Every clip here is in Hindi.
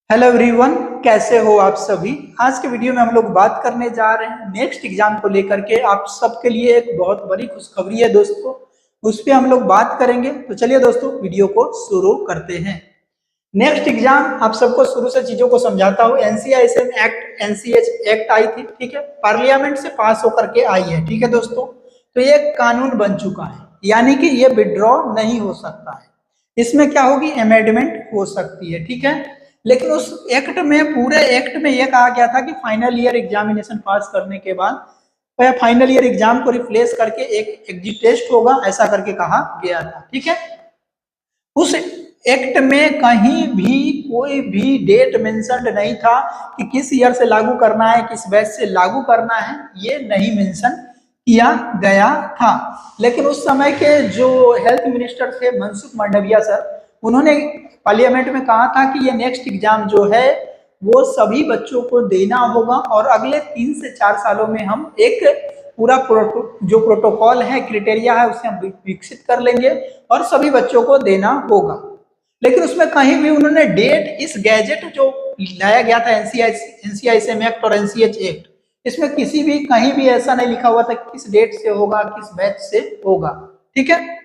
हेलो एवरीवन, कैसे हो आप सभी। आज के वीडियो में हम लोग बात करने जा रहे हैं नेक्स्ट एग्जाम को लेकर के। आप सबके लिए एक बहुत बड़ी खुशखबरी है दोस्तों, उस पर हम लोग बात करेंगे। तो चलिए दोस्तों, वीडियो को शुरू करते हैं। नेक्स्ट एग्जाम आप सबको शुरू से चीजों को समझाता हूँ। एनसीआईएसएम एक्ट, एनसीएच एक्ट आई थी, ठीक है, पार्लियामेंट से पास होकर के आई है, ठीक है दोस्तों। तो ये कानून बन चुका है, यानी कि ये विड्रॉ नहीं हो सकता है। इसमें क्या होगी, अमेंडमेंट हो सकती है, ठीक है। लेकिन उस एक्ट में, पूरे एक्ट में यह कहा गया था कि फाइनल ईयर एग्जामिनेशन पास करने के बाद फाइनल ईयर एग्जाम को रिप्लेस करके एक एग्जिट टेस्ट होगा, ऐसा करके कहा गया था, ठीक है। उस एक्ट में कहीं भी कोई भी डेट मेंशन्ड नहीं था कि किस ईयर से लागू करना है, किस बैच से लागू करना है, ये नहीं मेंशन किया गया था। लेकिन उस समय के जो हेल्थ मिनिस्टर थे मनसुख मांडविया सर, उन्होंने पार्लियामेंट में कहा था कि ये नेक्स्ट एग्जाम जो है वो सभी बच्चों को देना होगा और अगले 3 से 4 सालों में हम एक पूरा जो प्रोटोकॉल है, क्राइटेरिया है, उसे हम विकसित कर लेंगे और सभी बच्चों को देना होगा। लेकिन उसमें कहीं भी उन्होंने डेट, इस गैजेट जो लाया गया था एनसीआईएसएम एक्ट और एनसीएच एक्ट, इसमें किसी भी कहीं भी ऐसा नहीं लिखा हुआ था किस डेट से होगा, किस बैच से होगा, ठीक है।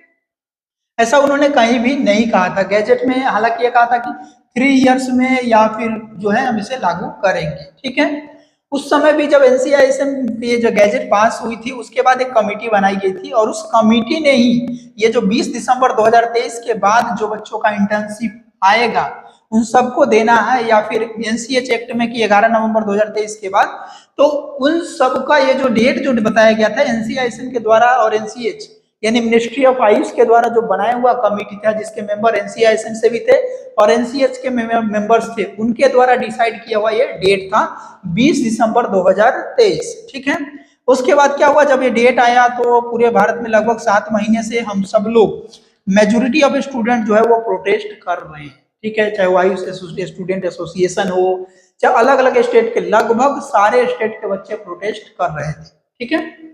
ऐसा उन्होंने कहीं भी नहीं कहा था गैजेट में। हालांकि ये कहा था कि 3 इयर्स में या फिर जो है हम इसे लागू करेंगे, ठीक है। उस समय भी जब एनसीआईएसएम ये जो गैजेट पास हुई थी, उसके बाद एक कमेटी बनाई गई थी और उस कमेटी ने ही ये जो 20 दिसंबर 2023 के बाद जो बच्चों का इंटर्नशिप आएगा उन सबको देना है, या फिर एनसीएच एक्ट में कि 11 नवंबर 2023 के बाद, तो उन सबका ये जो डेट जो बताया गया था एनसीआईएसएम के द्वारा और एनसीएच यानी मिनिस्ट्री ऑफ आयुष के द्वारा जो बनाया हुआ कमेटी था, जिसके मेंबर एनसीआईएसएम से भी थे और एनसीएच के मेंबर्स थे, उनके द्वारा डिसाइड किया हुआ ये डेट था 20 दिसंबर 2023, ठीक है। उसके बाद क्या हुआ, जब ये डेट आया तो पूरे भारत में लगभग 7 महीने से हम सब लोग, मेजोरिटी ऑफ स्टूडेंट जो है वो प्रोटेस्ट कर रहे हैं, ठीक है। चाहे वो आयुष स्टूडेंट एसोसिएशन हो, चाहे अलग अलग स्टेट के, लगभग सारे स्टेट के बच्चे प्रोटेस्ट कर रहे थे, ठीक है।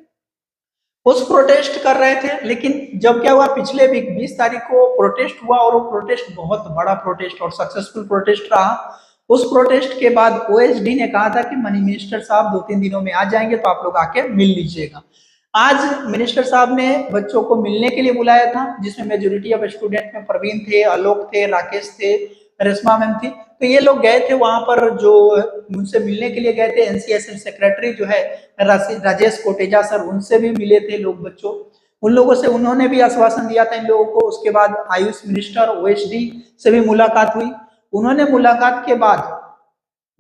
उस प्रोटेस्ट कर रहे थे। लेकिन जब क्या हुआ, पिछले वीक 20 तारीख को प्रोटेस्ट हुआ और वो प्रोटेस्ट बहुत बड़ा प्रोटेस्ट और सक्सेसफुल प्रोटेस्ट रहा। उस प्रोटेस्ट के बाद ओएसडी ने कहा था कि मनी मिनिस्टर साहब 2-3 दिनों में आ जाएंगे, तो आप लोग आके मिल लीजिएगा। आज मिनिस्टर साहब ने बच्चों को मिलने के लिए बुलाया था, जिसमें मेजोरिटी ऑफ स्टूडेंट में प्रवीण थे, आलोक थे, राकेश थे, रेशमा मैम थी। तो ये लोग गए थे वहां पर, जो उनसे मिलने के लिए गए थे। एनसीएसएम सेक्रेटरी जो है राजेश कोटेजा सर, उनसे भी मिले थे लोग बच्चों। उन लोगों से उन्होंने भी आश्वासन दिया था इन लोगों को। उसके बाद आयुष मिनिस्टर ओएसडी से भी मुलाकात हुई। उन्होंने मुलाकात के बाद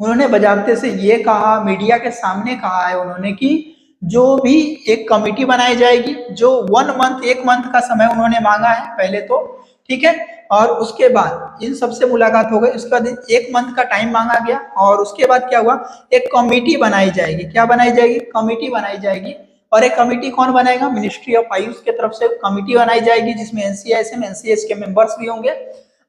उन्होंने बजाते से ये कहा, मीडिया के सामने कहा है उन्होंने कि जो भी एक कमेटी बनाई जाएगी, जो 1 मंथ का समय उन्होंने मांगा है पहले तो, ठीक है। और उसके बाद इन सबसे मुलाकात हो गई, उसके बाद 1 मंथ का टाइम मांगा गया और उसके बाद क्या हुआ, एक कमेटी बनाई जाएगी। क्या बनाई जाएगी, कमेटी बनाई जाएगी। और एक कमेटी कौन बनाएगा, मिनिस्ट्री ऑफ आयुष की तरफ से कमेटी बनाई जाएगी, जिसमें एनसीआईएसएम एनसीएच के मेंबर्स भी होंगे।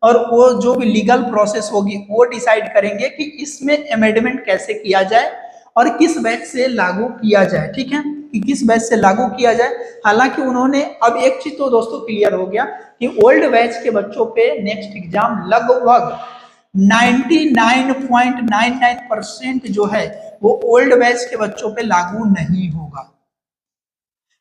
और वो जो भी लीगल प्रोसेस होगी वो डिसाइड करेंगे कि इसमें अमेंडमेंट कैसे किया जाए और किस बैच से लागू किया जाए, ठीक है, कि किस बैच से लागू किया जाए। हालांकि उन्होंने, अब एक चीज तो दोस्तों क्लियर हो गया कि ओल्ड बैच के बच्चों पे नेक्स्ट एग्जाम लगभग 99.99% जो है वो ओल्ड बैच के बच्चों पे लागू नहीं होगा,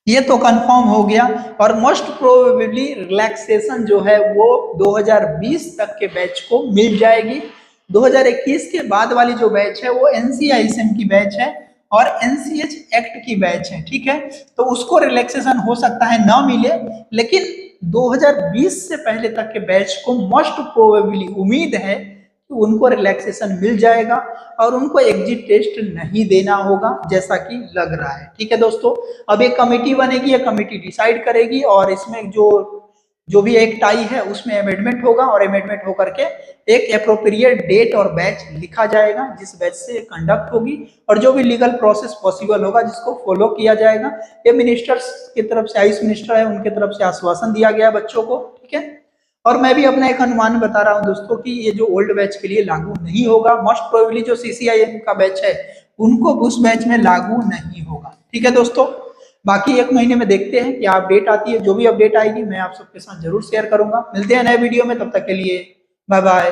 ये तो कंफर्म हो गया। और मोस्ट प्रोबेबली रिलैक्सेशन जो है वो 2020 तक के बैच को मिल जाएगी। 2021 के बाद वाली जो बैच है वो एनसीआईएसएम की बैच है और एनसीएच एक्ट की बैच है, ठीक है। तो उसको रिलैक्सेशन हो सकता है ना मिले, लेकिन 2020 से पहले तक के बैच को मोस्ट प्रोबेबली उम्मीद है कि उनको रिलैक्सेशन मिल जाएगा और उनको एग्जिट टेस्ट नहीं देना होगा, जैसा कि लग रहा है, ठीक है दोस्तों। अब एक कमेटी बनेगी, एक कमेटी डिसाइड करेगी और इसमें जो भी एक्ट आई है उसमें अमेंडमेंट होगा और अमेंडमेंट होकर के एक एप्रोप्रिएट डेट और बैच लिखा जाएगा जिस बैच से कंडक्ट होगी, और जो भी लीगल प्रोसेस पॉसिबल होगा जिसको फॉलो किया जाएगा। ये मिनिस्टर्स की तरफ से, आयुष मिनिस्टर है, उनके तरफ से आश्वासन दिया गया बच्चों को, ठीक है। और मैं भी अपना एक अनुमान बता रहा हूं दोस्तों कि ये जो ओल्ड बैच के लिए लागू नहीं होगा। मोस्ट प्रोबेबली जो सीसीआईएम का बैच है उनको उस बैच में लागू नहीं होगा, ठीक है दोस्तों। बाकी 1 महीने में देखते हैं क्या अपडेट आती है। जो भी अपडेट आएगी मैं आप सबके साथ जरूर शेयर करूंगा। मिलते हैं नए वीडियो में, तब तक के लिए बाय बाय।